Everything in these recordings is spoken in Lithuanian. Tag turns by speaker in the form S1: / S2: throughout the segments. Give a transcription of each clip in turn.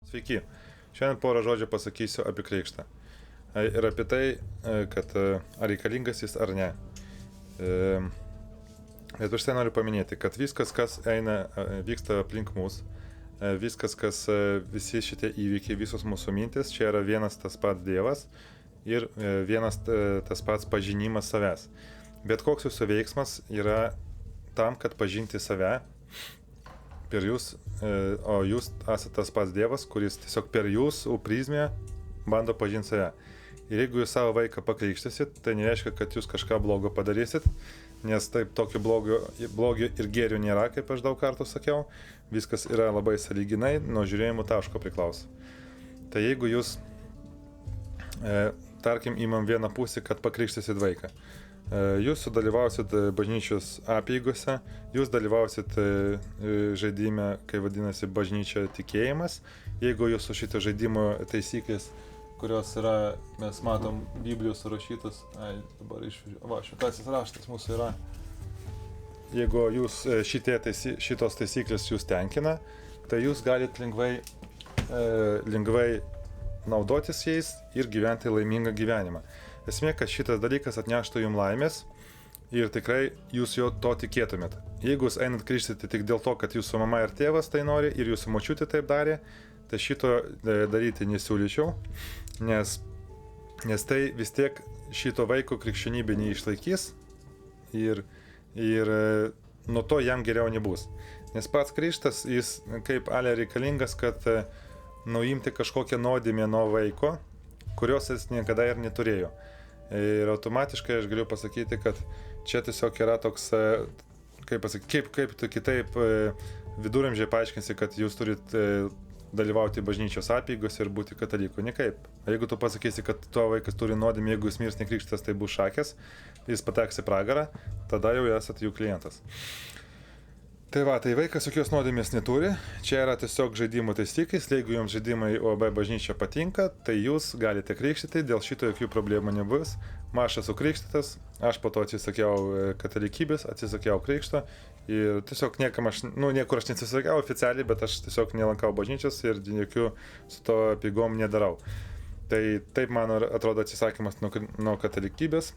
S1: Sveiki. Šiandien porą žodžių pasakysiu apie krikštą. Ir apie tai, kad ar reikalingas jis ar ne. Bet už tai noriu paminėti, kad viskas, kas vyksta aplink mus, visi šitie įvykiai, visos mūsų mintis, čia yra vienas tas pats Dievas ir vienas tas pats pažinimas savęs. Bet koks jūsų veiksmas yra tam, kad pažinti save per jūs, o jūs esate tas pats Dievas, kuris tiesiog per jūsų prizmę bando pažinti save. Ir jeigu jūs savo vaiką pakrikštysit, tai nereiškia, kad jūs kažką blogo padarysit, nes taip tokio blogio ir gėrio nėra, kaip aš daug kartų sakiau, viskas yra labai sąlyginai, nuo žiūrėjimo taško priklauso. Tai jeigu jūs, tarkim, imam vieną pusę, kad pakrikštysit vaiką, jūs sudalyvausit bažnyčios apeigose, jūs dalyvausit žaidime, kai vadinasi bažnyčia tikėjimas. Jeigu jūs su šito žaidimo taisyklės, kurios yra, mes matom Biblijos surašytos, dabar šitasis raštas mūsų yra. Jeigu jūs šitos taisyklės jūs tenkina, tai jūs galite lengvai naudotis jais ir gyventi laimingą gyvenimą. Esmė, kad šitas dalykas atneštų jums laimės ir tikrai jūs jo to tikėtumėt. Jeigu jūs einat krikštyti tik dėl to, kad jūsų mama ir tėvas tai nori ir jūsų močiutė taip darė, tai šito daryti nesiūlyčiau, nes tai vis tiek šito vaiko krikščionybė neišlaikys ir nuo to jam geriau nebus. Nes pats krikštas, jis kaip reikalingas, kad nuimti kažkokią nuodėmę nuo vaiko, kurios jis niekada ir neturėjo. Ir automatiškai aš galiu pasakyti, kad čia tiesiog yra toks, kaip tu kitaip viduramžiai paaiškinsi, kad jūs turit dalyvauti bažnyčios apeigose ir būti kataliku. Nekaip. Jeigu tu pasakysi, kad tuo vaikas turi nuodėmę, jeigu jis mirs nekrikštytas, tai bus šakės, jis pateks į pragarą, tada jau esate jų klientas. Tai vaikas jokios nuodėmės neturi, čia yra tiesiog žaidimo taisyklės, jeigu jums žaidimai OB bažnyčia patinka, tai jūs galite krikštyti, dėl šito jokių problemų nebus. Aš esu krikštytas, aš po to atsisakiau katalikybės, atsisakiau krikšto ir tiesiog niekur aš neatsisakiau oficialiai, bet aš tiesiog nelankau bažnyčios ir jokių su to apeigom nedarau. Tai taip man atrodo atsisakymas nuo katalikybės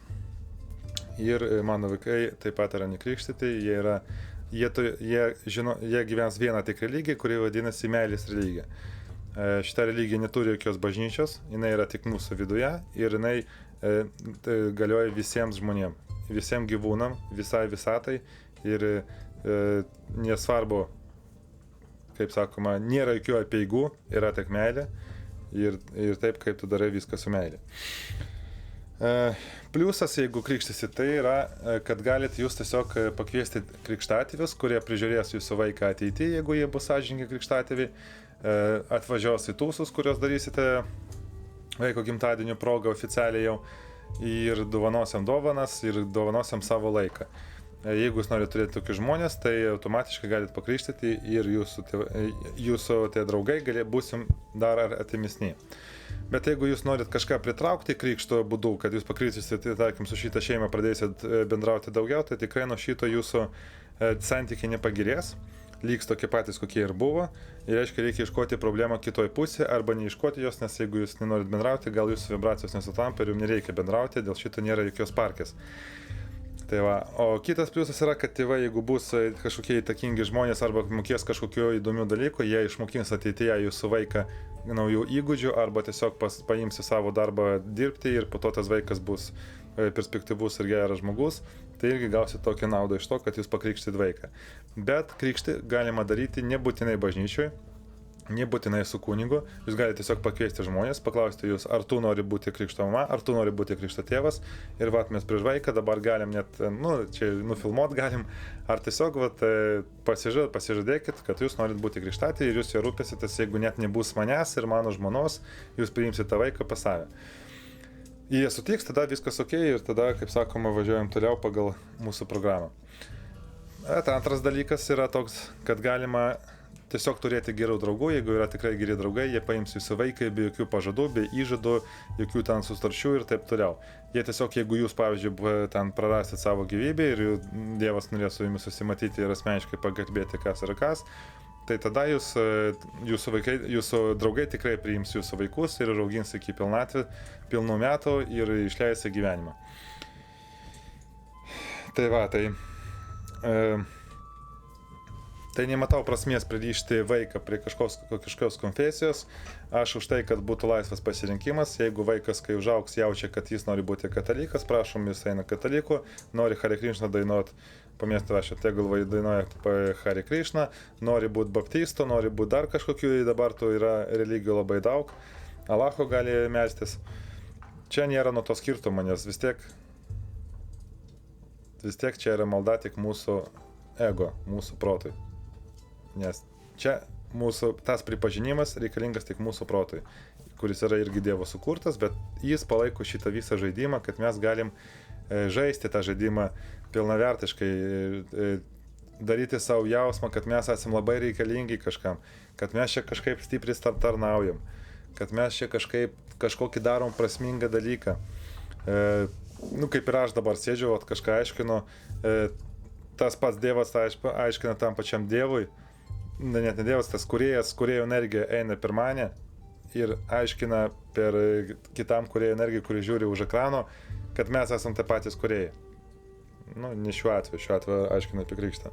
S1: ir mano vaikai taip pat yra nekrikštyti, jie gyvens vieną tik religiją, kuri vadinasi meilės religija. Šita religija neturi jokios bažnyčios, jinai yra tik mūsų viduje ir jinai galioja visiems žmonėms, visiems gyvūnam, visai visatai ir nesvarbu, kaip sakoma, nėra jokių apeigų, yra tik meilė ir taip, kaip tu darai viską su meilė. Pliusas, jeigu krikštysit, tai yra, kad galite jūs tiesiog pakviesti krikštatėvius, kurie prižiūrės jūsų vaiką ateityje, jeigu jie bus sąžiningi krikštatėviai, atvažiuos į tūsus, kuriuos darysite vaiko gimtadienio proga oficialiai jau ir dovanosiam dovanas ir dovanosiam savo laiką. Jeigu jūs norite turėti tokius žmonės, tai automatiškai galite pakrikštyti ir jūsų tie draugai būsim dar artimesni. Bet jeigu jūs norit kažką pritraukti krikšto būdu, kad jūs pakrikštysite, tarkim, su šitą šeimą pradėsit bendrauti daugiau, tai tikrai nuo šito jūsų santykiai nepagerės, liks tokie patys, kokie ir buvo. Ir reiškia, reikia iškoti problemą kitoj pusėje arba neiškoti jos, nes jeigu jūs nenorit bendrauti, gal jūsų vibracijos nesutampa ir jums nereikia bendrauti, dėl šito nėra jokios parkės. Tai va. O kitas pliusas yra, kad tėvai, jeigu bus kažkokie įtakingi žmonės arba mokės kažkokių įdomių dalykų, jie išmokins ateityje jūsų vaiką naujų įgūdžių arba tiesiog paimsi savo darbą dirbti ir po to tas vaikas bus perspektyvus ir geras žmogus, tai irgi gausit tokią naudą iš to, kad jūs pakrikštit vaiką. Bet krikštį galima daryti nebūtinai bažnyčioj, nebūtinai su kunigu, jūs galite tiesiog pakviesti žmonės, paklausti jūs, ar tu nori būti krikšto mama, ar tu nori būti krikšto tėvas ir mes prieš vaiką dabar galim net, čia nufilmuot galim, ar tiesiog pasižadėkit, kad jūs norit būti krikštatė ir jūs jo rūpėsitės, jeigu net nebus manęs ir mano žmonos, jūs priimsite tą vaiką pas save. Jie sutiks, tada viskas ok ir tada, kaip sakoma, važiuojam toliau pagal mūsų programą. Antras dalykas yra toks, kad galima tiesiog turėti gerų draugų, jeigu yra tikrai geri draugai, jie paims jūsų vaiką be jokių pažadų, be įžadų, jokių ten sustarčių ir taip toliau. Jie tiesiog, jeigu jūs, pavyzdžiui, ten prarasit savo gyvybę ir Dievas norės su jumis susimatyti ir asmeniškai pakalbėti kas yra kas, tai tada jūsų draugai tikrai priims jūsų vaikus ir augins iki pilnų metų ir išleis į gyvenimą. Tai va, tai nematau prasmės pririšti vaiką prie kažkokios konfesijos. Aš už tai, kad būtų laisvas pasirinkimas. Jeigu vaikas, kai užaugs, jaučia, kad jis nori būti katalikas, prašom, jis eina kataliku, nori Hare Krishna dainuot, pamėsti rašė, tegul dainuoja Hare Krishna, nori būti baptistu, nori būti dar kažkokiu, dabar tu yra religijų labai daug, Alacho gali melstis. Čia nėra nuo to skirtumo, nes vis tiek čia yra malda tik mūsų ego, mūsų protui. Nes čia tas pripažinimas reikalingas tik mūsų protui, kuris yra irgi Dievo sukurtas, bet jis palaiko šitą visą žaidimą, kad mes galim žaisti tą žaidimą pilnavertiškai, daryti savo jausmą, kad mes esame labai reikalingi kažkam, kad mes čia kažkaip stipriai tarnaujam, kad mes čia kažkokį darom prasmingą dalyką. Kaip ir aš dabar sėdžiu, kažką aiškinu, tas pats Dievas aiškina tam pačiam Dievui, net ne Dievas, tas kūrėjo energija eina per mane ir aiškina per kitam kūrėjo energiją, kuri žiūri už ekrano, kad mes esam tie patys kūrėjai. Ne šiuo atveju aiškina apie krikštą.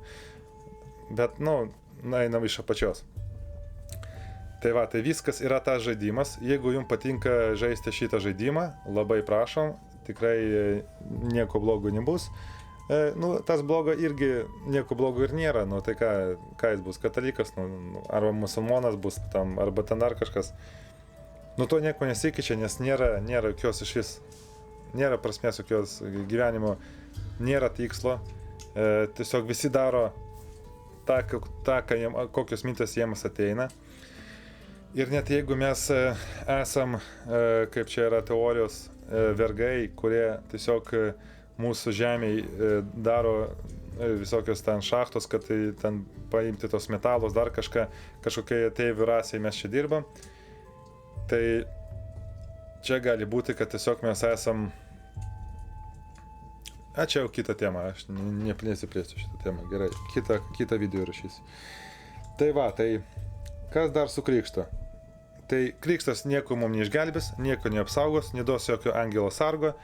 S1: Bet, einam iš apačios. Tai va, tai viskas yra tas žaidimas. Jeigu jums patinka žaisti šitą žaidimą, labai prašom, tikrai nieko blogo nebus. Tas blogo irgi, nieko blogo ir nėra, tai ką jis bus, katalikas, arba musulmonas bus tam, arba ten dar kažkas. To nieko nesikeičia, nes nėra jokios iš vis, nėra prasmės jokios gyvenimo, nėra tikslo, tiesiog visi daro tą, kokios mintis jiems ateina. Ir net jeigu mes esam, kaip čia yra teorijos, vergai, kurie tiesiog mūsų žemėje daro visokios ten šachtos, kad ten paimti tos metalus, dar kažkokiai ateivių rasiai mes čia dirbam. Tai čia gali būti, kad tiesiog mes esam... Čia jau kita tema, aš nesiplėsiu šitą temą, gerai, kitą video rašysiu. Tai va, tai kas dar su krikštu? Tai krikštas nieko mums neišgelbės, nieko neapsaugos, neduos jokio angelo sargo.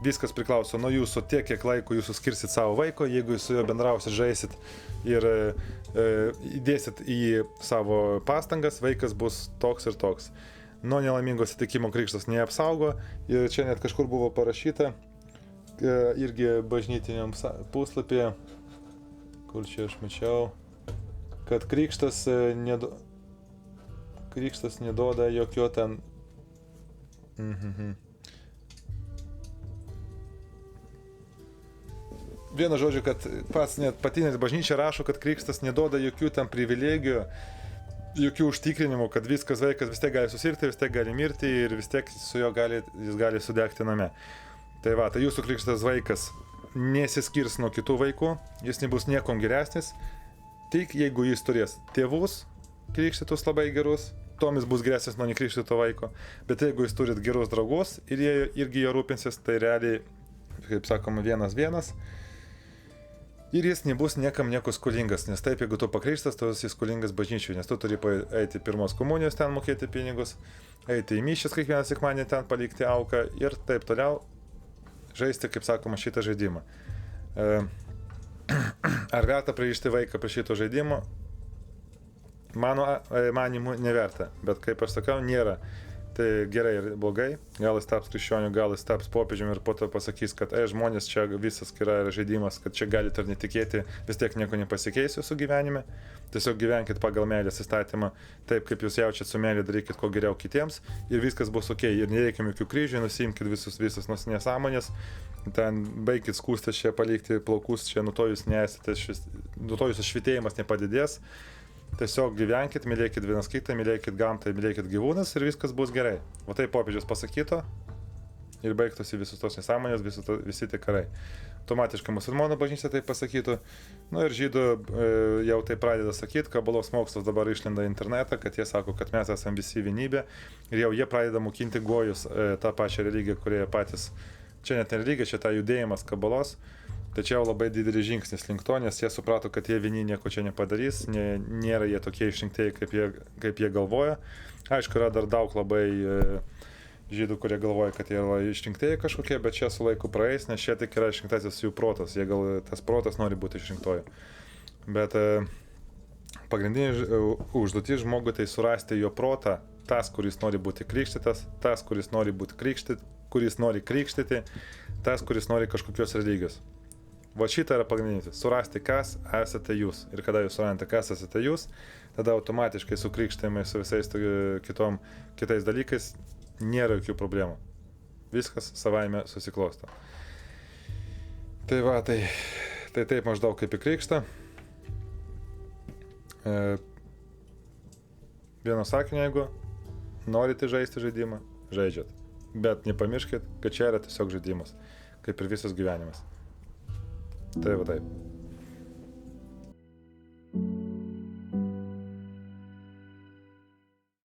S1: Viskas priklauso nuo jūsų, tiek kiek laiko jūs skirsit savo vaiko, jeigu jūs su juo bendrausit, žaisit ir įdėsit į savo pastangas, vaikas bus toks ir toks. Nuo nelaimingo atsitikimo krikštas neapsaugo ir čia net kažkur buvo parašyta, irgi bažnytiniam puslapyje, kur čia aš mačiau, kad krikštas neduoda jokio ten... Vienu žodžiu, kad patinės bažnyčia rašo, kad krikštas neduoda jokių tam privilegijų, jokių užtikrinimų, kad viskas vaikas vis tiek gali susirgti, vis tiek gali mirti ir vis tiek jis gali sudegti name. Tai va, tai jūsų krikštas vaikas nesiskirs nuo kitų vaikų, jis nebus niekom geresnis, tik jeigu jis turės tėvus krikštytus labai gerus, tomis bus geresnis nuo nekrikštyto vaiko, bet jeigu jūs turit gerus draugus ir jie irgi jo rūpinsis, tai realiai, kaip sakoma, 1-1. Ir jis nebus niekam nieko skolingas, nes taip, jeigu tu pakrikštas, tu esi skolingas bažnyčiui, nes tu turi eiti pirmos komunijos ten mokėti pinigus, eiti į mišias kiekvieną sekmadienį ten palikti auką ir taip toliau žaisti, kaip sakoma, šitą žaidimą. Ar verta pririšti vaiką prie šito žaidimo? Mano manimu neverta, bet kaip aš sakau, nėra. Tai gerai ir blogai, gal jis taps krikščioniu, gal jis taps popiežiumi ir po to pasakys, kad žmonės čia visas yra žaidimas, kad čia galite ar netikėti, vis tiek nieko nepasikeis jūsų gyvenime. Tiesiog gyvenkit pagal meilės įstatymą, taip kaip jūs jaučiat su meilė, darykit ko geriau kitiems ir viskas bus ok. Ir nereikia jokių kryžių, nusiimkit visus nesąmonės, ten baikit skūstis čia, palikti plaukus čia, nuo to jūs nesate, nuo to jūsų švitėjimas nepadidės. Tiesiog gyvenkit, mylėkit vienas kitą, mylėkit gamtą, mylėkit gyvūnus ir viskas bus gerai. O tai popiežius pasakyto ir baigtųsi visus tos nesąmonės, visi tie karai. Automatiškai musulmonų bažnyčia tai pasakytų. Ir žydų jau tai pradeda sakyti, kabalos mokslas dabar išlenda į internetą, kad jie sako, kad mes esame visi vienybė ir jau jie pradeda mokinti gojus tą pačią religiją, kurie patys, čia net ne religija, čia ta judėjimas kabalos. Tai čia jau labai didelis žingsnis link to, nes jie suprato, kad jie vieni nieko čia nepadarys, nėra jie tokie išrinktieji, kaip jie galvoja. Aišku, yra dar daug labai žydų, kurie galvoja, kad jie yra išrinktieji kažkokie, bet čia su laiku praeis, nes čia tik yra išrinktasis jų protas, jie gal tas protas nori būti išrinktoju. Bet pagrindinė užduotis žmogui tai surasti jo protą, tas, kuris nori būti krikštytas, tas, kuris nori būti krikštyti, tas, kuris nori kažkokios religijos. Va šitą yra pagrindinis. Surasti, kas esate jūs. Ir kada jūs surandate, kas esate jūs, tada automatiškai su krikštėjimais, su visais kitais dalykais nėra jokių problemų. Viskas savaime susiklosto. Tai va, tai taip maždaug kaip į krikštą. Vieno sakinio, jeigu norite žaisti žaidimą, žaidžiat. Bet nepamirškit, kad čia yra tiesiog žaidimas, kaip ir visas gyvenimas. Tai va taip.